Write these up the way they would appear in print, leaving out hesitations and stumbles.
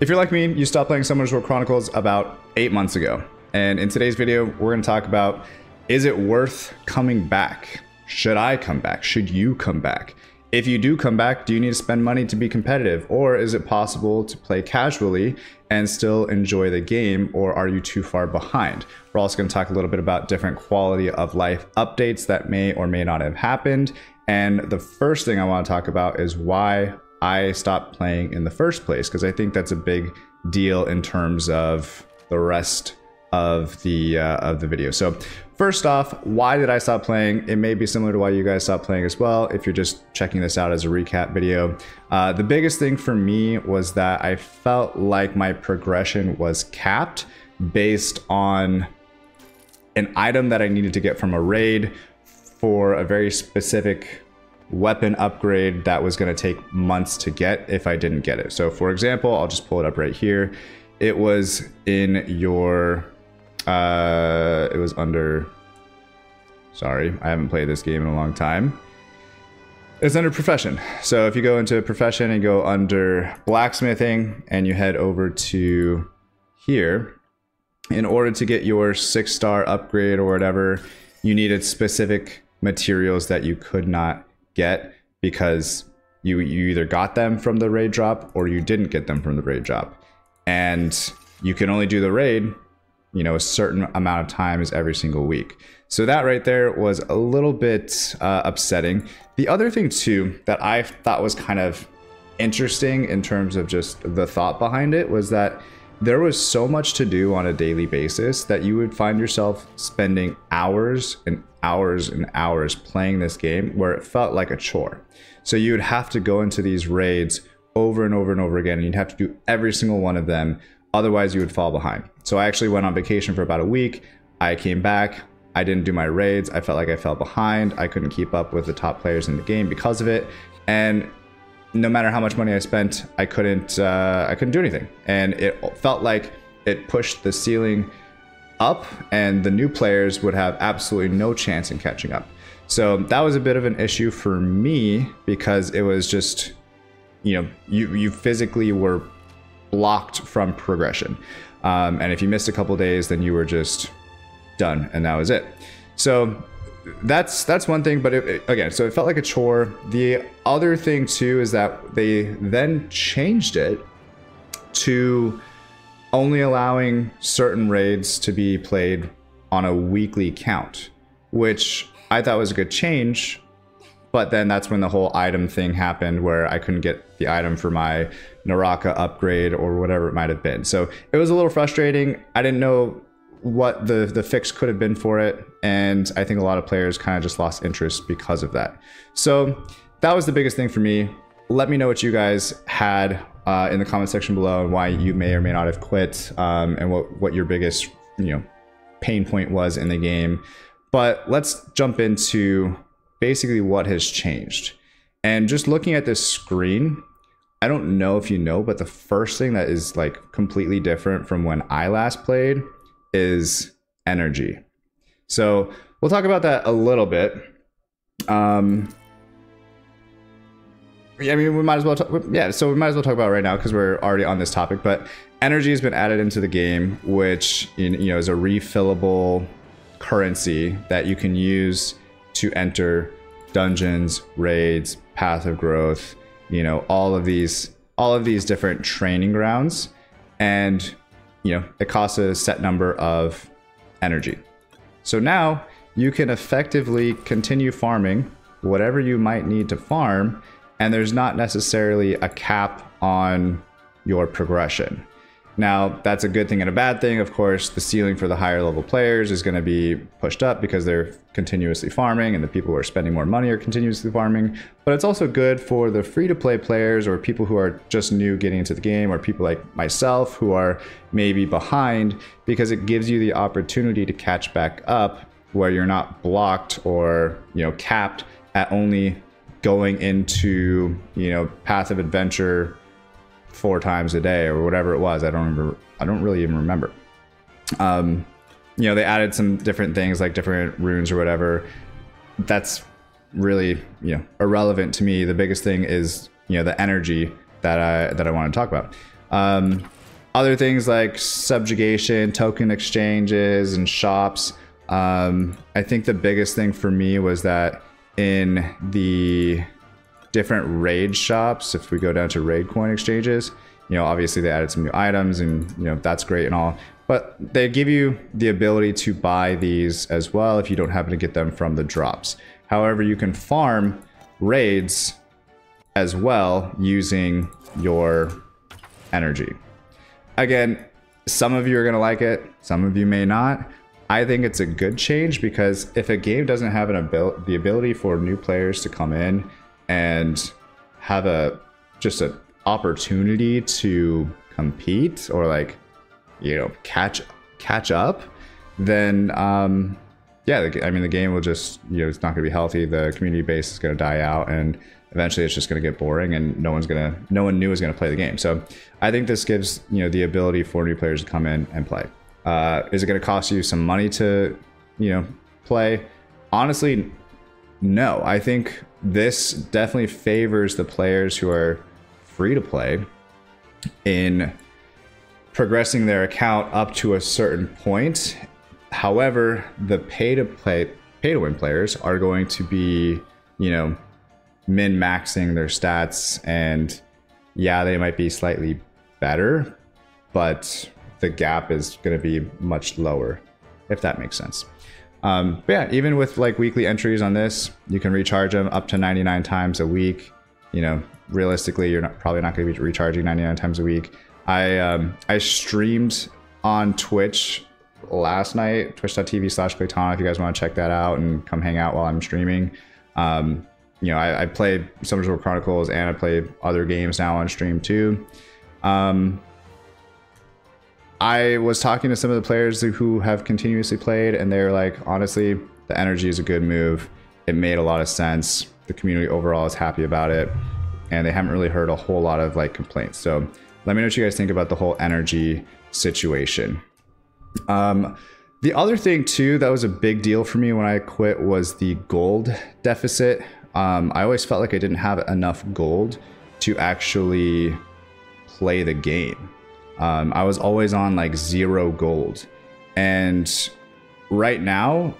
If you're like me, you stopped playing Summoners War Chronicles about 8 months ago. And in today's video, we're going to talk about, is it worth coming back? Should I come back? Should you come back? If you do come back, do you need to spend money to be competitive? Or is it possible to play casually and still enjoy the game? Or are you too far behind? We're also going to talk a little bit about different quality of life updates that may or may not have happened. And the first thing I want to talk about is why I stopped playing in the first place, because I think that's a big deal in terms of the rest of the video. So first off, why did I stop playing? It may be similar to why you guys stopped playing as well, if you're just checking this out as a recap video. The biggest thing for me was that I felt like my progression was capped based on an item that I needed to get from a raid for a very specific weapon upgrade that was going to take months to get if I didn't get it. So for example, I'll just pull it up right here. It was in your it was under, sorry, I haven't played this game in a long time. It's under profession. So if you go into profession and go under blacksmithing and you head over to here, in order to get your 6-star upgrade or whatever, you needed specific materials that you could not get because you either got them from the raid drop or you didn't get them from the raid drop. And you can only do the raid, you know, a certain amount of times every single week. So that right there was a little bit upsetting. The other thing too that I thought was kind of interesting in terms of just the thought behind it was that there was so much to do on a daily basis that you would find yourself spending hours and hours and hours playing this game where it felt like a chore. So you would have to go into these raids over and over and over again, and you'd have to do every single one of them. Otherwise you would fall behind. So I actually went on vacation for about a week. I came back. I didn't do my raids. I felt like I fell behind. I couldn't keep up with the top players in the game because of it. And no matter how much money I spent, I couldn't do anything. And it felt like it pushed the ceiling up and the new players would have absolutely no chance in catching up. So that was a bit of an issue for me because it was just, you know, you physically were blocked from progression. And if you missed a couple days, then you were just done and that was it. So that's one thing, but again, so it felt like a chore. The other thing too is that they then changed it to only allowing certain raids to be played on a weekly count, which I thought was a good change. But then that's when the whole item thing happened where I couldn't get the item for my Naraka upgrade or whatever it might have been. So it was a little frustrating. I didn't know what the fix could have been for it. And I think a lot of players kind of just lost interest because of that. So that was the biggest thing for me. Let me know what you guys had in the comment section below and why you may or may not have quit, and what your biggest, you know, pain point was in the game. But let's jump into basically what has changed. And just looking at this screen, I don't know if you know, but the first thing that is like completely different from when I last played is energy. So we'll talk about that a little bit. Yeah, I mean, we might as well talk, yeah, so we might as well talk about it right now because we're already on this topic. But energy has been added into the game, which, you know, is a refillable currency that you can use to enter dungeons, raids, path of growth, you know, all of these different training grounds. And, you know, it costs a set number of energy. So now you can effectively continue farming whatever you might need to farm, and there's not necessarily a cap on your progression. Now, that's a good thing and a bad thing. Of course, the ceiling for the higher level players is going to be pushed up because they're continuously farming, and the people who are spending more money are continuously farming. But it's also good for the free-to-play players or people who are just new getting into the game, or people like myself who are maybe behind, because it gives you the opportunity to catch back up where you're not blocked or, you know, capped at only going into, you know, path of adventure 4 times a day or whatever it was. I don't really even remember. You know, they added some different things like different runes or whatever. That's really, you know, irrelevant to me. The biggest thing is, you know, the energy that I want to talk about. Other things like subjugation, token exchanges, and shops. I think the biggest thing for me was that in the different raid shops, if we go down to raid coin exchanges, you know, obviously they added some new items, and you know, that's great and all, but they give you the ability to buy these as well if you don't happen to get them from the drops. However, you can farm raids as well using your energy. Again, some of you are going to like it, some of you may not. I think it's a good change, because if a game doesn't have the ability for new players to come in and have just an opportunity to compete or, like, you know, catch up, then yeah, I mean, the game will just, you know, it's not going to be healthy. The community base is going to die out, and eventually it's just going to get boring, and no one new is going to play the game. So I think this gives, you know, the ability for new players to come in and play. Is it going to cost you some money to, you know, play? Honestly, no. I think this definitely favors the players who are free to play in progressing their account up to a certain point. However, the pay to win players are going to be, you know, min-maxing their stats, and yeah, they might be slightly better, but the gap is going to be much lower, if that makes sense. But yeah, even with like weekly entries on this, you can recharge them up to 99 times a week. You know, realistically, you're probably not going to be recharging 99 times a week. I streamed on Twitch last night, twitch.tv/Claytano, if you guys want to check that out and come hang out while I'm streaming. You know, I played Summer's War Chronicles, and I play other games now on stream too. I was talking to some of the players who have continuously played, and they're like, honestly, the energy is a good move. It made a lot of sense. The community overall is happy about it, and they haven't really heard a whole lot of like complaints. So let me know what you guys think about the whole energy situation. The other thing too that was a big deal for me when I quit was the gold deficit. I always felt like I didn't have enough gold to actually play the game. I was always on like 0 gold, and right now,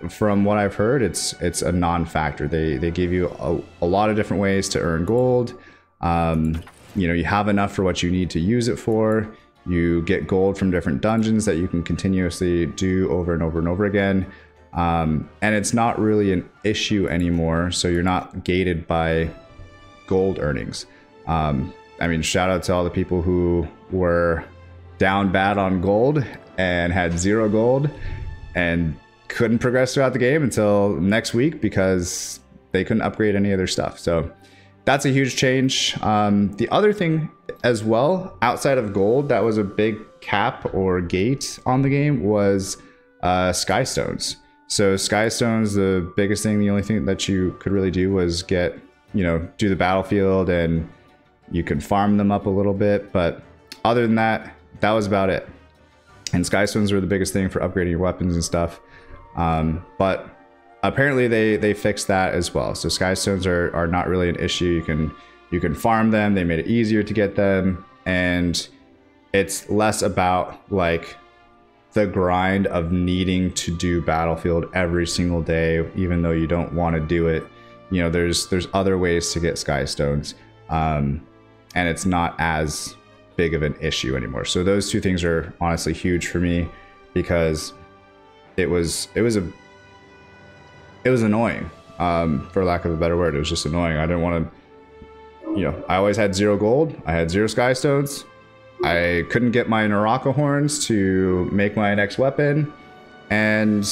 from what I've heard, it's a non-factor. They give you a lot of different ways to earn gold. You know, you have enough for what you need to use it for. You get gold from different dungeons that you can continuously do over and over and over again. And it's not really an issue anymore, so you're not gated by gold earnings. I mean, shout out to all the people who were down bad on gold and had 0 gold and couldn't progress throughout the game until next week because they couldn't upgrade any of their stuff. So that's a huge change. The other thing as well, outside of gold, that was a big cap or gate on the game was sky stones. So sky stones, the biggest thing, the only thing that you could really do was get, you know, do the battlefield, and you can farm them up a little bit, but other than that, that was about it. And sky stones were the biggest thing for upgrading your weapons and stuff. But apparently they fixed that as well. So sky stones are not really an issue. You can farm them. They made it easier to get them, and it's less about like the grind of needing to do battlefield every single day, even though you don't want to do it. You know, there's other ways to get sky stones, and it's not as big of an issue anymore. So those two things are honestly huge for me, because it was annoying, for lack of a better word. It was just annoying. I didn't want to, you know, I always had 0 gold. I had 0 sky stones. I couldn't get my Naraka horns to make my next weapon, and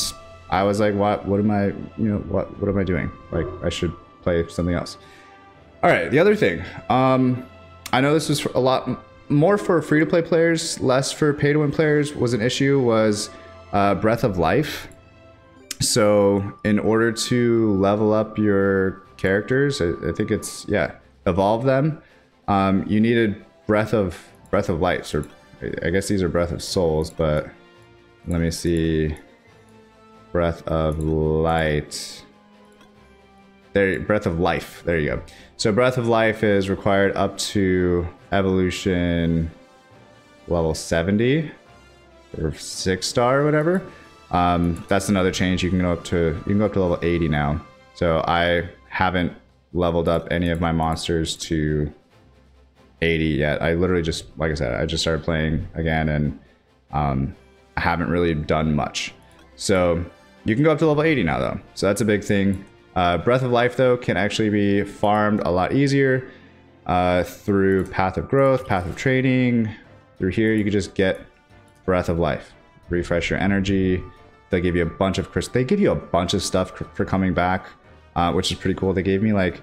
I was like, what am I, you know, what am I doing? Like, I should play something else. All right, the other thing, I know this was a lot more for free-to-play players, less for pay-to-win players, was an issue, was Breath of Life. So in order to level up your characters, I think it's, yeah, evolve them, you needed Breath of Light, or I guess these are Breath of Souls, but let me see. Breath of Light. There, Breath of Life. There you go. So Breath of Life is required up to evolution level 70 or 6-star or whatever. That's another change. You can go up to level 80 now. So I haven't leveled up any of my monsters to 80 yet. I literally just, like I said, I just started playing again, and I haven't really done much. So you can go up to level 80 now though. So that's a big thing. Breath of Life though can actually be farmed a lot easier through Path of Growth, Path of Training. Through here you can just get Breath of Life, refresh your energy. They give you a bunch of they give you a bunch of stuff for coming back, which is pretty cool. They gave me like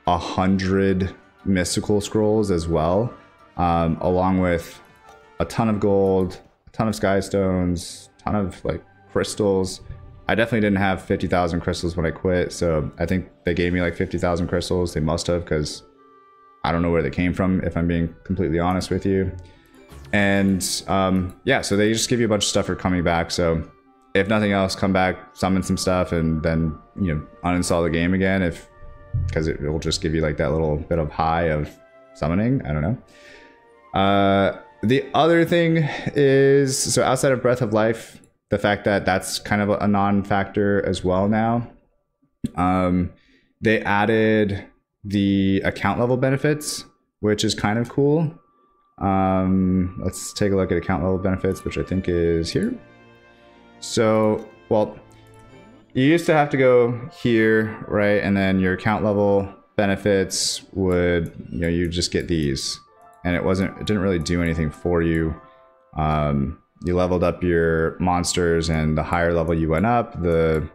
100 mystical scrolls as well, along with a ton of gold, a ton of sky stones, a ton of like crystals. I definitely didn't have 50,000 crystals when I quit, so I think they gave me like 50,000 crystals. They must have, because I don't know where they came from, if I'm being completely honest with you. And yeah, so they just give you a bunch of stuff for coming back. So if nothing else, come back, summon some stuff, and then, you know, uninstall the game again, because it will just give you like that little bit of high of summoning. I don't know. The other thing is, so outside of Breath of Life, the fact that that's kind of a non-factor as well now. They added the account level benefits, which is kind of cool. Let's take a look at account level benefits, which I think is here. So, well, you used to have to go here, right? And then your account level benefits would, you know, you just get these, and it didn't really do anything for you. You leveled up your monsters, and the higher level you went up, the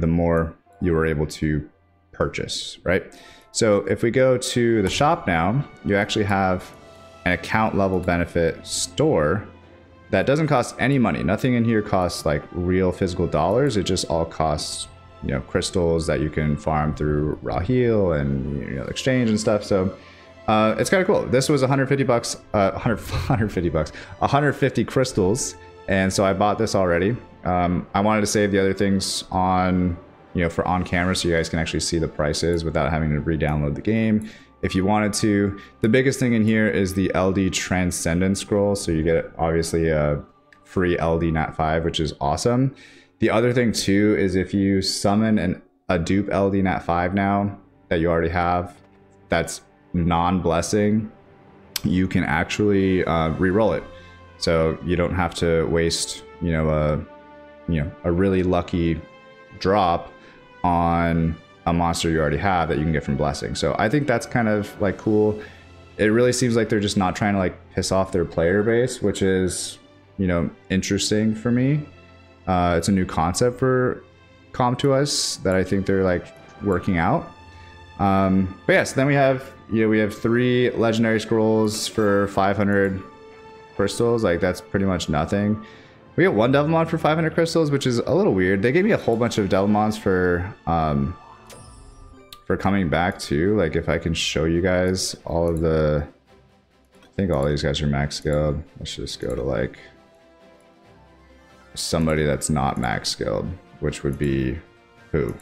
more you were able to purchase, right? So if we go to the shop now, you actually have an account level benefit store that doesn't cost any money. Nothing in here costs like real physical dollars. It just all costs, you know, crystals that you can farm through Raheel and, you know, exchange and stuff. So it's kind of cool. This was 150 bucks, 150 bucks, 150 crystals. And so I bought this already. I wanted to save the other things on, you know, for on camera, so you guys can actually see the prices without having to re-download the game if you wanted to. The biggest thing in here is the LD Transcendence Scroll. So you get obviously a free LD Nat 5, which is awesome. The other thing too is if you summon a dupe LD Nat 5 now that you already have, that's non-blessing, you can actually re-roll it. So you don't have to waste, you know, a really lucky drop on a monster you already have that you can get from blessing. So I think that's kind of like cool. It really seems like they're just not trying to like piss off their player base, which is, you know, interesting for me. It's a new concept for Com2uS that I think they're like working out. But yeah, so then we have 3 legendary scrolls for 500 crystals. Like, that's pretty much nothing. We get 1 Devilmon for 500 crystals, which is a little weird. They gave me a whole bunch of Devilmons for coming back too. Like, if I can show you guys all of the, I think all these guys are max skilled. Let's just go to like somebody that's not max skilled, which would be who?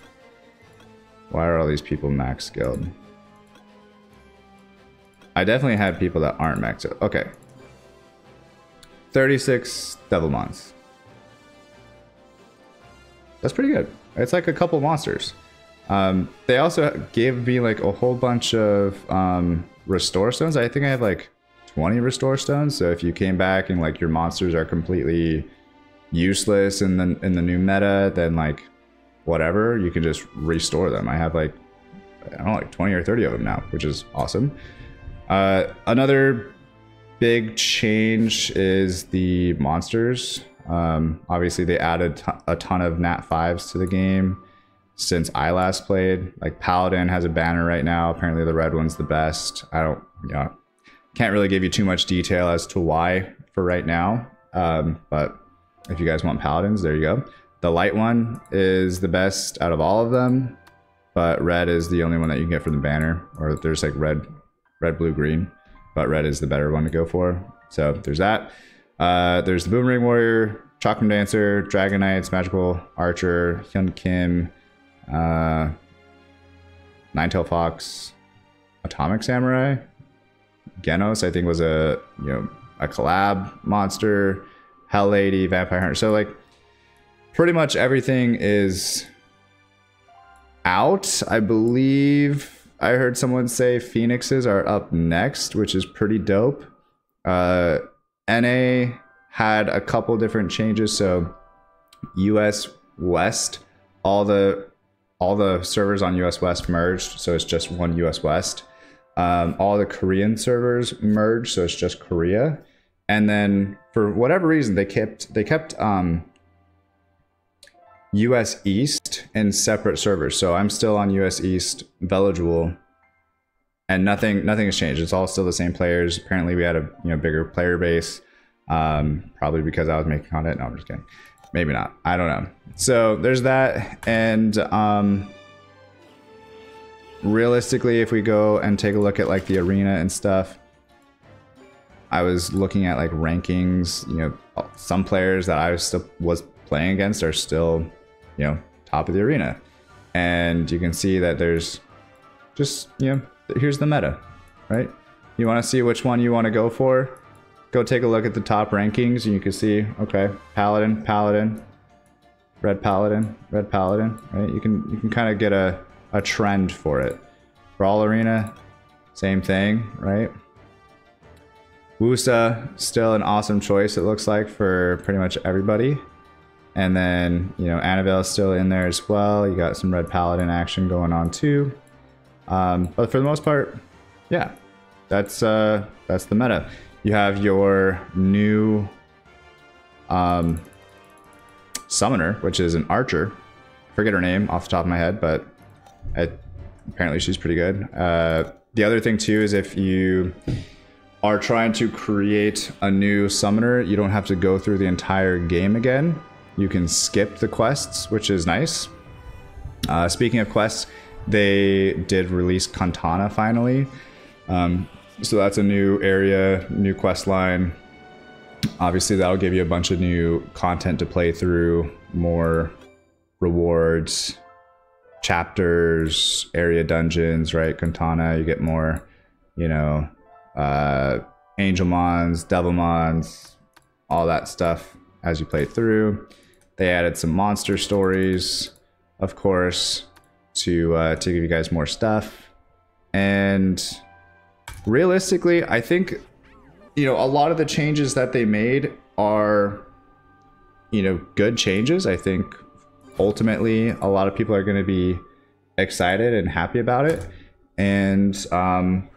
Why are all these people max skilled? I definitely have people that aren't max skilled. Okay. 36 Devilmons. That's pretty good. It's like a couple monsters. They also gave me like a whole bunch of restore stones. I think I have like 20 restore stones. So if you came back and like your monsters are completely useless in the new meta, then like whatever, you can just restore them. I have like, I don't know, like 20 or 30 of them now, which is awesome. Another big change is the monsters. Obviously they added a ton of Nat 5s to the game since I last played. Like, Paladin has a banner right now. Apparently the red one's the best. I don't, you know, can't really give you too much detail as to why for right now. But if you guys want Paladins, there you go. The light one is the best out of all of them, but red is the only one that you can get from the banner. Or there's like red, blue, green, but red is the better one to go for. So there's that. There's the Boomerang Warrior, Chakram Dancer, Dragon Knights, Magical Archer, Hyun Kim, Ninetail Fox, Atomic Samurai, Genos, I think was a a collab monster, Hell Lady, Vampire Hunter. So like pretty much everything is out. I believe I heard someone say Phoenixes are up next, which is pretty dope. NA had a couple different changes. So US West, all the servers on US West merged, so it's just one US West. All the Korean servers merged, so it's just Korea. And then for whatever reason, they kept US East in separate servers. So I'm still on US East Veladual, and nothing has changed. It's all still the same players. Apparently we had a bigger player base, probably because I was making content. No, I'm just kidding. Maybe not. I don't know. So there's that. And realistically, if we go and take a look at like the arena and stuff, I was looking at like rankings. Some players that I was playing against are still, top of the arena. And you can see that there's just, here's the meta, right? You want to see which one you want to go for? Go take a look at the top rankings, and you can see, okay, Paladin, Paladin, Red Paladin, Red Paladin, right? You can kind of get a trend for it. Brawl Arena, same thing, right? Wusa, still an awesome choice, it looks like, for pretty much everybody. And then, Annabelle is still in there as well. You got some Red Paladin action going on too. But for the most part, yeah, that's the meta. You have your new summoner, which is an archer. I forget her name off the top of my head, but apparently she's pretty good. The other thing too is if you are trying to create a new summoner, you don't have to go through the entire game again. You can skip the quests, which is nice. Speaking of quests, they did release Claytano finally. So that's a new area, new quest line. Obviously, that'll give you a bunch of new content to play through, more rewards, chapters, area dungeons, right? Claytano, you get more, angel mons, devil mons, all that stuff as you play through. They added some monster stories, of course, to give you guys more stuff. And realistically, I think, a lot of the changes that they made are, good changes. I think ultimately a lot of people are going to be excited and happy about it. And I'm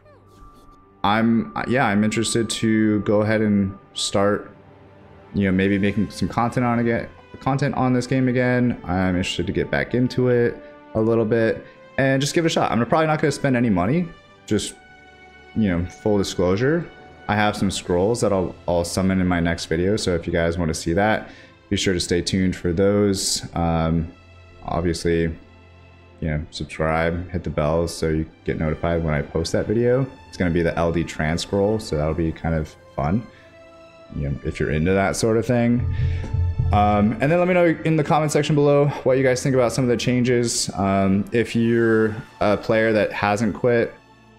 interested to go ahead and start, maybe making some content on this game again. I'm interested to get back into it a little bit and just give it a shot. I'm probably not going to spend any money, just full disclosure. I have some scrolls that I'll summon in my next video, so if you guys want to see that, be sure to stay tuned for those. Obviously, subscribe, hit the bells so you get notified when I post that video. It's going to be the LD Trans scroll, so that'll be kind of fun, if you're into that sort of thing. And then let me know in the comment section below what you guys think about some of the changes. If you're a player that hasn't quit,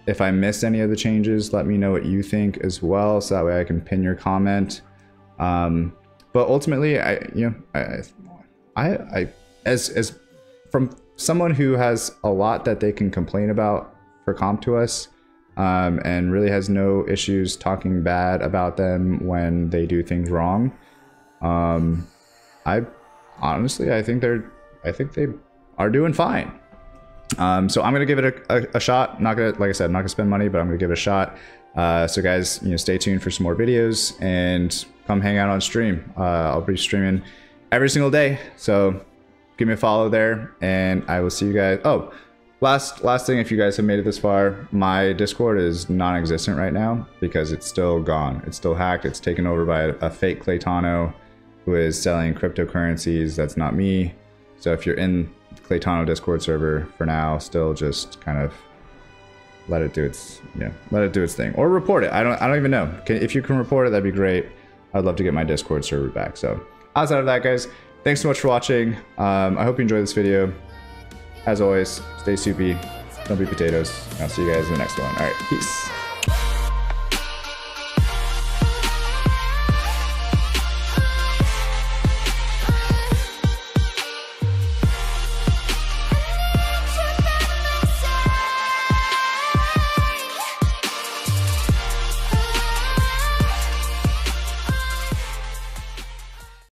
if I missed any of the changes, let me know what you think as well, so that way I can pin your comment. But ultimately, as from someone who has a lot that they can complain about for comp to us, and really has no issues talking bad about them when they do things wrong, I think they are doing fine. So I'm gonna give it a shot. Not gonna, like I said, I'm not gonna spend money, but I'm gonna give it a shot. So guys, stay tuned for some more videos and come hang out on stream. I'll be streaming every single day, so give me a follow there, and I will see you guys. Oh, last thing, if you guys have made it this far, my Discord is non-existent right now because it's still gone. It's still hacked. It's taken over by a fake Claytano who is selling cryptocurrencies. That's not me. So if you're in Claytano Discord server for now, still just kind of let it do its thing, or report it. I don't even know. If you can report it, that'd be great. I'd love to get my Discord server back. So outside of that, guys, thanks so much for watching. I hope you enjoyed this video. As always, stay soupy, don't be potatoes. I'll see you guys in the next one. All right, peace.